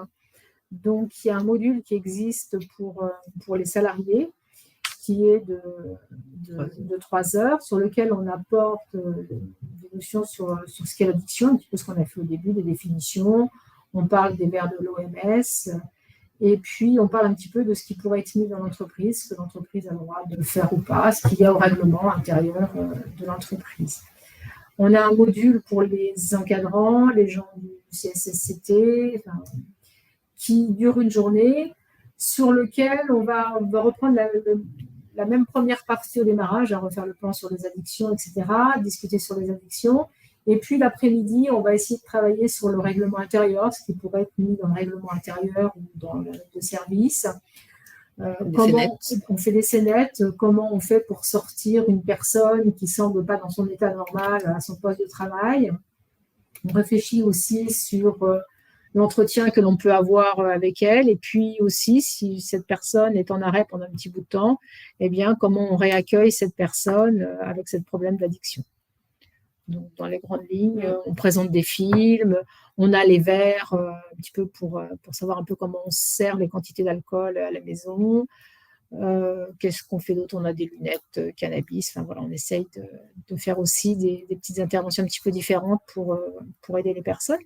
D: Donc, il y a un module qui existe pour les salariés, qui est de 3 heures, sur lequel on apporte des notions sur ce qu'est l'addiction, un petit peu ce qu'on a fait au début, des définitions. On parle des vers de l'OMS. Et puis, on parle un petit peu de ce qui pourrait être mis dans l'entreprise, ce que l'entreprise a le droit de faire ou pas, ce qu'il y a au règlement intérieur de l'entreprise. On a un module pour les encadrants, les gens du CSSCT, qui dure une journée, sur lequel on va reprendre la même première partie au démarrage, à refaire le plan sur les addictions, etc., discuter sur les addictions. Et puis l'après-midi, on va essayer de travailler sur le règlement intérieur, ce qui pourrait être mis dans le règlement intérieur ou dans le service. Comment on fait des scénettes, comment on fait pour sortir une personne qui ne semble pas dans son état normal à son poste de travail. On réfléchit aussi sur l'entretien que l'on peut avoir avec elle, et puis aussi, si cette personne est en arrêt pendant un petit bout de temps, eh bien, comment on réaccueille cette personne avec ce problème d'addiction. Donc, dans les grandes lignes, on présente des films, on a les verres un petit peu pour savoir un peu comment on sert les quantités d'alcool à la maison. Qu'est-ce qu'on fait d'autre? On a des lunettes cannabis. Enfin, voilà, on essaye de faire aussi des petites interventions un petit peu différentes pour aider les personnes.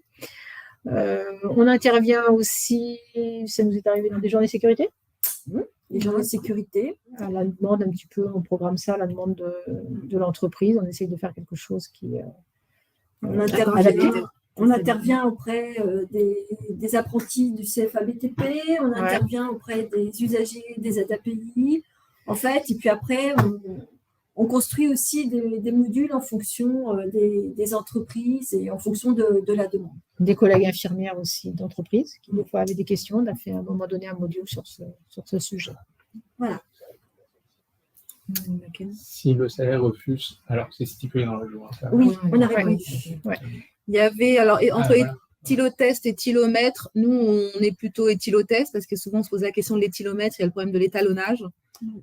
D: On intervient aussi, ça nous est arrivé dans des journées sécurité.
A: Les journées de sécurité.
D: À la demande un petit peu, on programme ça à la demande de l'entreprise. On essaye de faire quelque chose qui
A: on intervient auprès des apprentis du CFA-BTP, on intervient auprès des usagers des ADAPI, en fait, et puis après, on construit aussi des modules en fonction des entreprises et en fonction de la demande.
D: Des collègues infirmières aussi d'entreprise qui, des fois, avaient des questions. On a fait à un moment donné un module sur ce sujet.
A: Voilà.
B: Si le salaire refuse, alors c'est stipulé dans le règlement intérieur.
A: Oui, on a répondu.
D: Ouais.
C: Il y avait, alors, entre éthylotest et éthylomètre, nous, on est plutôt éthylotest parce que souvent, on se pose la question de l'éthylomètre, il y a le problème de l'étalonnage.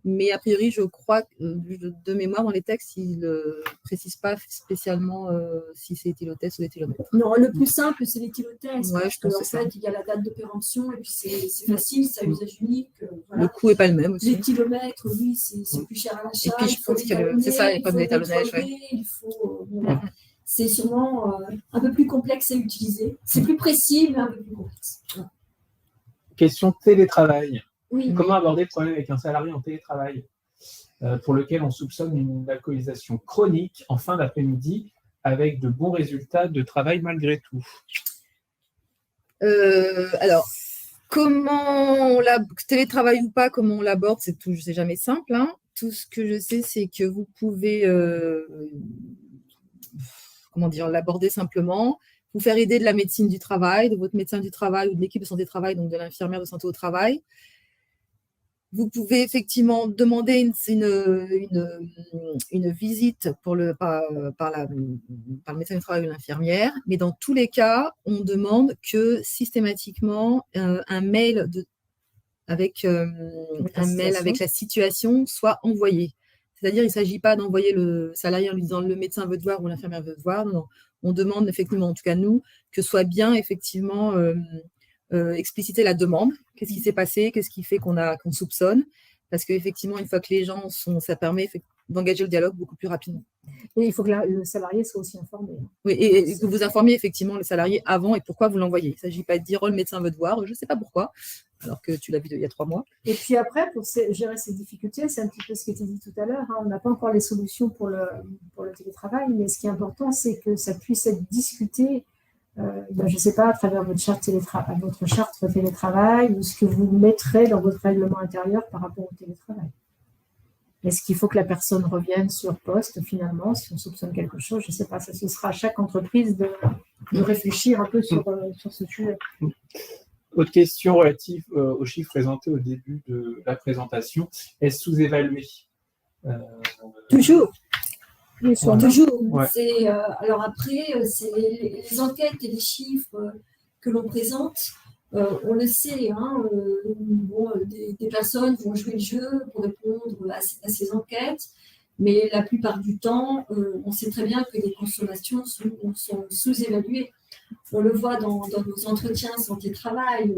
C: Mais a priori, je crois, de mémoire, dans les textes, ils ne précisent pas spécialement si c'est éthylotest ou éthylomètre.
A: Non, le plus simple, c'est l'éthylotest.
C: Ouais,
A: parce qu'en fait, il y a la date de péremption et puis c'est facile, c'est à usage unique. Voilà.
C: Le coût n'est pas le même aussi.
A: L'éthylomètre, oui, c'est plus cher à l'achat.
C: Et puis, je pense que c'est ça, il y a pas d'étalonnage.
A: Il faut. Voilà. C'est sûrement un peu plus complexe à utiliser. C'est plus précis, mais un peu plus complexe. Voilà.
B: Question télétravail.
A: Oui.
B: Comment aborder le problème avec un salarié en télétravail pour lequel on soupçonne une alcoolisation chronique en fin d'après-midi avec de bons résultats de travail malgré tout?
C: Alors, comment on télétravail ou pas, comment on l'aborde, c'est jamais simple. Hein. Tout ce que je sais, c'est que vous pouvez l'aborder simplement, vous faire aider de la médecine du travail, de votre médecin du travail ou de l'équipe de santé travail, donc de l'infirmière de santé au travail. Vous pouvez effectivement demander une visite par le médecin du travail ou l'infirmière, mais dans tous les cas, on demande que systématiquement un mail avec la situation soit envoyé. C'est-à-dire, il ne s'agit pas d'envoyer le salarié en lui disant le médecin veut te voir ou l'infirmière veut te voir. Non. On demande effectivement, en tout cas nous, que soit bien effectivement expliciter la demande. Qu'est-ce qui s'est passé? Qu'est-ce qui fait qu'on soupçonne? Parce qu'effectivement, une fois que les gens ça permet d'engager le dialogue beaucoup plus rapidement.
D: Et il faut que le salarié soit aussi informé.
C: Oui, et que vous informiez effectivement le salarié avant et pourquoi vous l'envoyez. Il ne s'agit pas de dire le médecin veut te voir, je ne sais pas pourquoi, alors que tu l'as vu il y a 3 mois.
A: Et puis après, pour gérer ces difficultés, c'est un petit peu ce qui était dit tout à l'heure, hein, on n'a pas encore les solutions pour le télétravail, mais ce qui est important, c'est que ça puisse être discuté, je ne sais pas, à travers votre charte télétravail ou ce que vous mettrez dans votre règlement intérieur par rapport au télétravail. Est-ce qu'il faut que la personne revienne sur poste finalement, si on soupçonne quelque chose? Je ne sais pas, ce sera à chaque entreprise de réfléchir un peu sur ce sujet.
B: Autre question relative aux chiffres présentés au début de la présentation. Est-ce sous-évalué?
A: Toujours. Toujours.
B: Ouais.
A: Alors après, c'est les enquêtes et les chiffres que l'on présente. On le sait, hein, des personnes vont jouer le jeu pour répondre à ces enquêtes, Mais la plupart du temps, on sait très bien que les consommations sont sous-évaluées. On le voit dans nos entretiens santé-travail,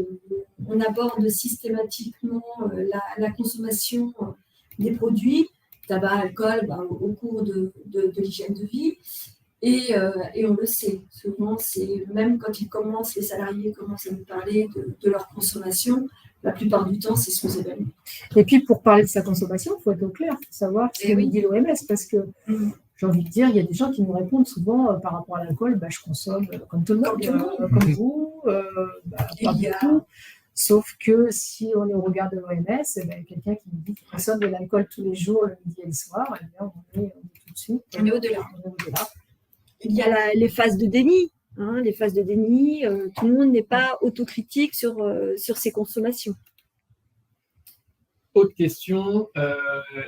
A: on aborde systématiquement la consommation des produits, tabac, alcool, au cours de l'hygiène de vie. Et on le sait, souvent, même quand les salariés commencent à nous parler de leur consommation, la plupart du temps, c'est sous-évalué.
D: Et puis, pour parler de sa consommation, il faut être au clair, il faut savoir ce que nous dit l'OMS, parce que j'ai envie de dire, il y a des gens qui nous répondent souvent par rapport à l'alcool, je consomme comme tout le monde, comme vous, pas beaucoup. Sauf que si on est au regard de l'OMS, quelqu'un qui nous dit qu'il consomme de l'alcool tous les jours, le midi et le soir, on est tout de suite.
A: On est au-delà. Il y a les phases de déni. Les phases de déni, tout le monde n'est pas autocritique sur ses consommations.
B: Autre question,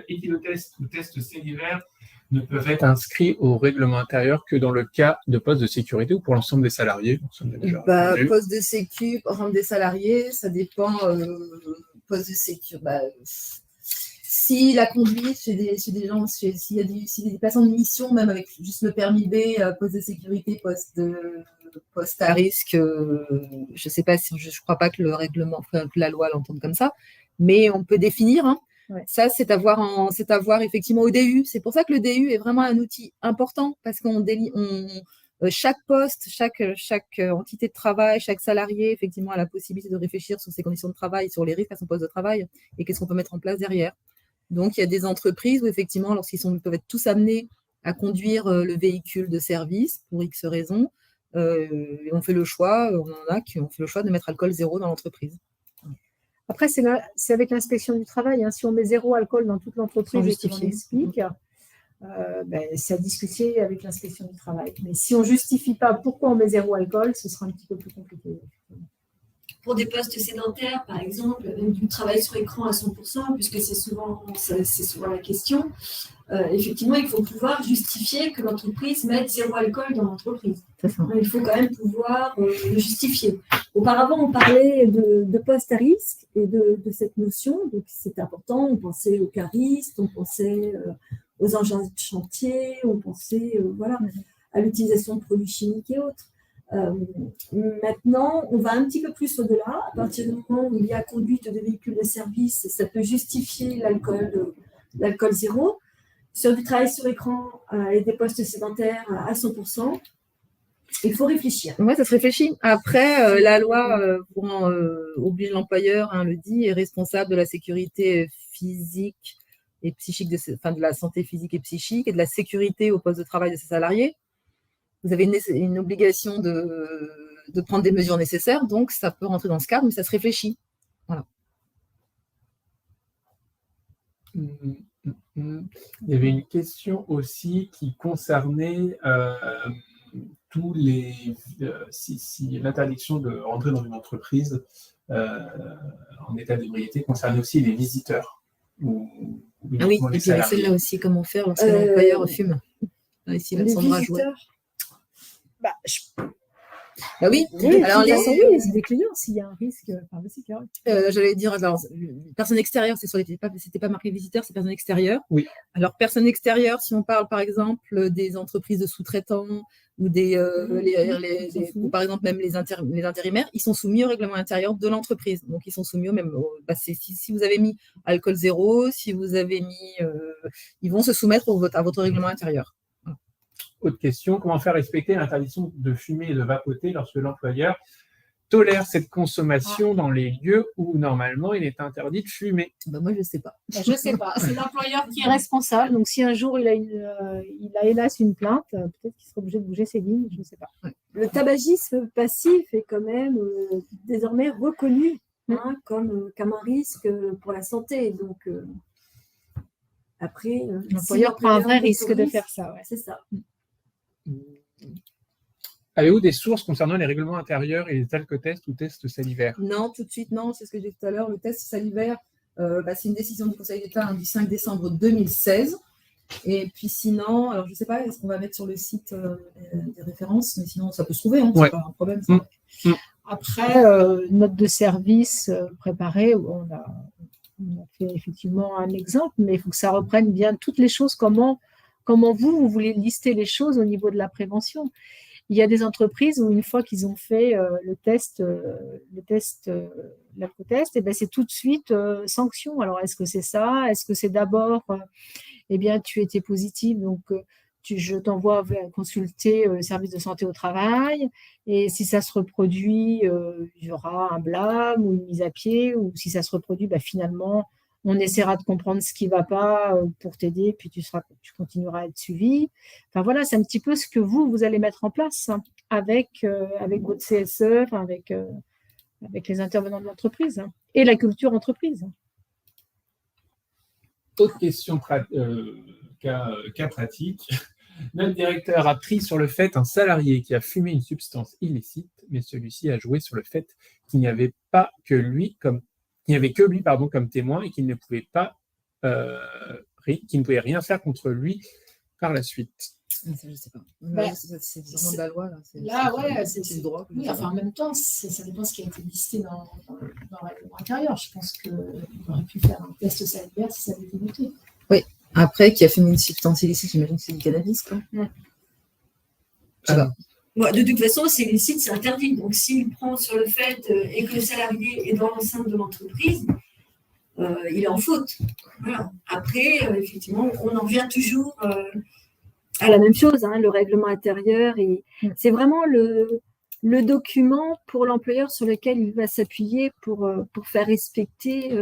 B: éthylotest ou test salivaire ne peuvent être inscrits au règlement intérieur que dans le cas de poste de sécurité ou pour l'ensemble des salariés?
C: Poste de sécu, ensemble des salariés, ça dépend. Poste de sécu, si la conduite chez des gens, s'il y a des personnes de mission, même avec juste le permis B, poste de sécurité, poste à risque, je ne sais pas si je crois pas que le règlement, que la loi l'entende comme ça, mais on peut définir. Ouais. Ça, c'est à voir effectivement au DU. C'est pour ça que le DU est vraiment un outil important parce qu'on chaque poste, chaque entité de travail, chaque salarié, effectivement, a la possibilité de réfléchir sur ses conditions de travail, sur les risques à son poste de travail et qu'est-ce qu'on peut mettre en place derrière. Donc, il y a des entreprises où, effectivement, lorsqu'ils peuvent être tous amenés à conduire le véhicule de service pour X raisons, on fait le choix, on en a qui ont fait le choix de mettre alcool zéro dans l'entreprise.
D: Après, c'est avec l'inspection du travail. Si on met zéro alcool dans toute l'entreprise et qu'on explique, c'est à discuter avec l'inspection du travail. Mais si on ne justifie pas pourquoi on met zéro alcool, ce sera un petit peu plus compliqué.
A: Pour des postes sédentaires, par exemple, avec du travail sur écran à 100%, puisque c'est souvent la question, effectivement, il faut pouvoir justifier que l'entreprise mette zéro alcool dans l'entreprise. Il faut quand même pouvoir le justifier. Auparavant, on parlait de postes à risque et de cette notion, donc c'est important. On pensait aux caristes, on pensait aux engins de chantier, on pensait à l'utilisation de produits chimiques et autres. Maintenant, on va un petit peu plus au-delà. À partir du moment où il y a conduite de véhicules de service, ça peut justifier l'alcool zéro. Sur du travail sur écran et des postes sédentaires à 100%, il faut réfléchir.
C: Oui, ça se réfléchit. Après, la loi oblige l'employeur, le dit, est responsable de la sécurité physique et psychique, de la santé physique et psychique et de la sécurité au poste de travail de ses salariés. Vous avez une obligation de prendre des mesures nécessaires, donc ça peut rentrer dans ce cadre, mais ça se réfléchit. Voilà.
B: Il y avait une question aussi qui concernait si l'interdiction de rentrer dans une entreprise en état d'ébriété concernait aussi les visiteurs.
C: Oui, et puis celle-là aussi, comment faire lorsque l'employeur fume. Ici,
A: les visiteurs.
C: Oui.
D: Alors, les clients, s'il y a un risque pharmaceutique.
C: J'allais dire, alors, personne extérieure, c'était pas marqué visiteur, c'est personne extérieure.
B: Oui.
C: Alors, personne extérieure, si on parle par exemple des entreprises de sous-traitants ou ou par exemple même les intérimaires, ils sont soumis au règlement intérieur de l'entreprise. Donc, ils sont soumis même si vous avez mis alcool zéro, si vous avez mis, ils vont se soumettre à votre règlement intérieur.
B: Autre question, comment faire respecter l'interdiction de fumer et de vapoter lorsque l'employeur tolère cette consommation dans les lieux où normalement il est interdit de fumer?
C: Moi, je ne sais pas.
D: Je ne sais pas. C'est l'employeur qui est responsable. Donc, si un jour il a hélas une plainte, peut-être qu'il sera obligé de bouger ses lignes. Je ne sais pas.
A: Le tabagisme passif est quand même désormais reconnu comme un risque pour la santé. Donc, après,
D: l'employeur prend un vrai risque de faire ça. Ouais.
A: C'est ça.
B: Avez-vous des sources concernant les règlements intérieurs et les alcotests ou tests salivaires?
C: Non, tout de suite, non. C'est ce que j'ai dit tout à l'heure. Le test salivaire, c'est une décision du Conseil d'État du 5 décembre 2016. Et puis sinon, alors je ne sais pas, est-ce qu'on va mettre sur le site des références? Mais sinon, ça peut se trouver. C'est pas un problème.
D: Après, note de service préparée, on a fait effectivement un exemple, mais il faut que ça reprenne bien toutes les choses, comment vous voulez lister les choses au niveau de la prévention. Il y a des entreprises où une fois qu'ils ont fait l'alcotest, et ben c'est tout de suite sanction. Alors, est-ce que c'est ça? Est-ce que c'est d'abord, eh bien, tu étais positive, donc je t'envoie consulter le service de santé au travail, et si ça se reproduit, il y aura un blâme ou une mise à pied, ou si ça se reproduit, ben, finalement, on essaiera de comprendre ce qui ne va pas pour t'aider, puis tu continueras à être suivi. Enfin voilà, c'est un petit peu ce que vous allez mettre en place avec votre CSE, enfin, avec les intervenants de l'entreprise et la culture entreprise.
B: Autre question cas pratique. Notre directeur a pris sur le fait un salarié qui a fumé une substance illicite, mais celui-ci a joué sur le fait qu'il n'y avait que lui comme témoin et qu'il ne pouvait rien faire contre lui par la suite.
C: Je ne sais pas. C'est vraiment de la loi. C'est du droit.
E: Oui, enfin, en même temps, ça dépend de ce qui a été listé dans le règlement intérieur. Je pense qu'il aurait pu faire un test salivaire si ça avait été noté.
C: Oui. Après, qui a fumé une substance illicite, j'imagine que c'est du cannabis, quoi.
E: Ouais.
C: Je sais pas.
A: Bon, de toute façon, c'est illicite, c'est interdit. Donc, s'il prend sur le fait et que le salarié est dans l'enceinte de l'entreprise, il est en faute. Voilà. Après, effectivement, on en revient toujours à la même chose, le règlement intérieur. C'est vraiment le document pour l'employeur sur lequel il va s'appuyer pour faire respecter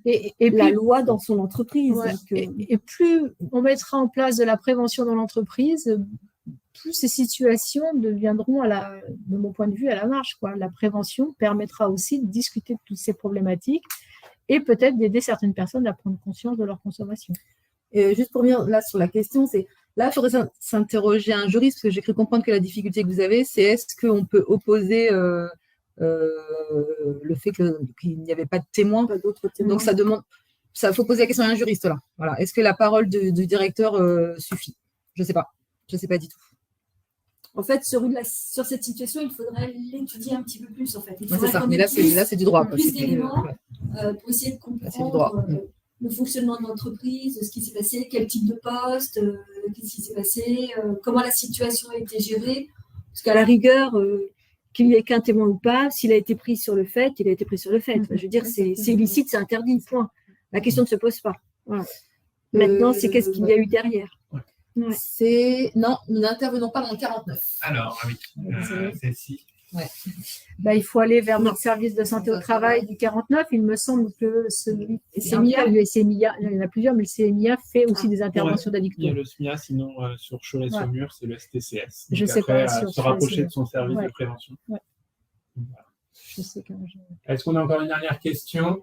A: et la loi dans son entreprise.
D: Ouais.
A: Donc,
D: et plus on mettra en place de la prévention dans l'entreprise, plus ces situations deviendront, de mon point de vue, à la marge, quoi. La prévention permettra aussi de discuter de toutes ces problématiques et peut-être d'aider certaines personnes à prendre conscience de leur consommation.
C: Juste pour revenir là sur la question, là, il faudrait s'interroger un juriste, parce que j'ai cru comprendre que la difficulté que vous avez, c'est est-ce qu'on peut opposer le fait qu'il n'y avait pas de témoin.
A: pas d'autres témoins.
C: Donc, ça faut poser la question à un juriste, là. Voilà. Est-ce que la parole du directeur suffit? Je ne sais pas. Je ne sais pas du tout.
A: En fait, sur cette situation, il faudrait l'étudier un petit peu plus, en fait.
C: C'est ça. Mais là, c'est du droit.
A: Plus d'éléments pour essayer de comprendre le fonctionnement de l'entreprise, ce qui s'est passé, quel type de poste, qu'est-ce qui s'est passé, comment la situation a été gérée. Parce qu'à la rigueur, qu'il n'y ait qu'un témoin ou pas, s'il a été pris sur le fait, il a été pris sur le fait. Enfin, je veux dire, c'est illicite, c'est interdit, point. La question ne se pose pas. Voilà. Maintenant, c'est qu'est-ce qu'il y a eu derrière.
C: Ouais. Non, nous n'intervenons pas dans le 49.
B: Alors, oui, celle-ci.
C: Ouais.
D: Il faut aller vers notre service de santé au travail du 49. Il me semble que le CMIA, il y en a plusieurs, mais le CMIA fait aussi des interventions d'addicteurs.
B: Il y a le SMIA, sinon sur Cholet-Saumur, c'est le STCS.
D: Je sais pas.
B: Se rapprocher de son service de prévention.
D: Ouais.
B: Voilà.
D: Je sais quand
B: Est-ce qu'on a encore une dernière question?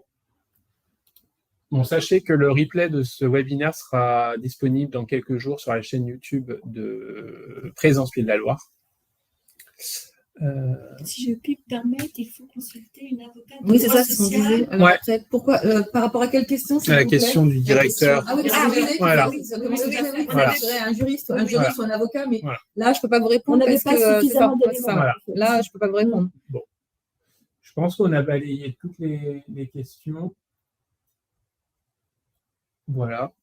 B: Bon, sachez que le replay de ce webinaire sera disponible dans quelques jours sur la chaîne YouTube de Présence Pays de la Loire.
A: Si je puis me permettre, il faut consulter une avocate.
C: Oui, c'est ça, c'est ce qu'on disait. Alors,
B: Ouais.
C: pourquoi, par rapport à quelle question?
B: La question du directeur.
C: Ah oui,
B: Voilà.
C: Voilà. Un juriste ou un avocat, mais
B: voilà.
C: Là, je ne peux pas vous répondre.
A: On n'avait pas suffisamment d'éléments.
B: Voilà.
C: Là, je ne peux pas vous répondre.
B: Bon. Je pense qu'on a balayé toutes les questions. Voilà.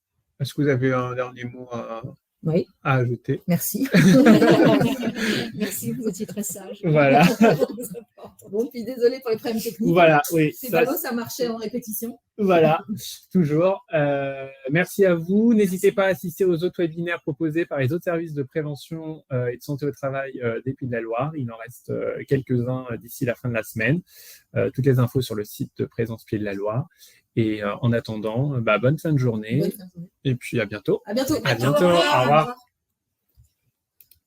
B: Est-ce que vous avez un dernier mot à ajouter?
C: Merci.
A: Merci, vous étiez très sage.
B: Voilà.
C: Bon, puis désolé pour les problèmes techniques.
B: Voilà, oui.
C: C'est ballot, ça marchait en répétition.
B: Voilà, toujours. Merci à vous. N'hésitez pas à assister aux autres webinaires proposés par les autres services de prévention et de santé au travail des Pays de la Loire. Il en reste quelques-uns d'ici la fin de la semaine. Toutes les infos sur le site de Présence Pays de la Loire. Et en attendant, bonne fin de journée. Et puis à bientôt.
C: À bientôt.
B: À bientôt. Au revoir.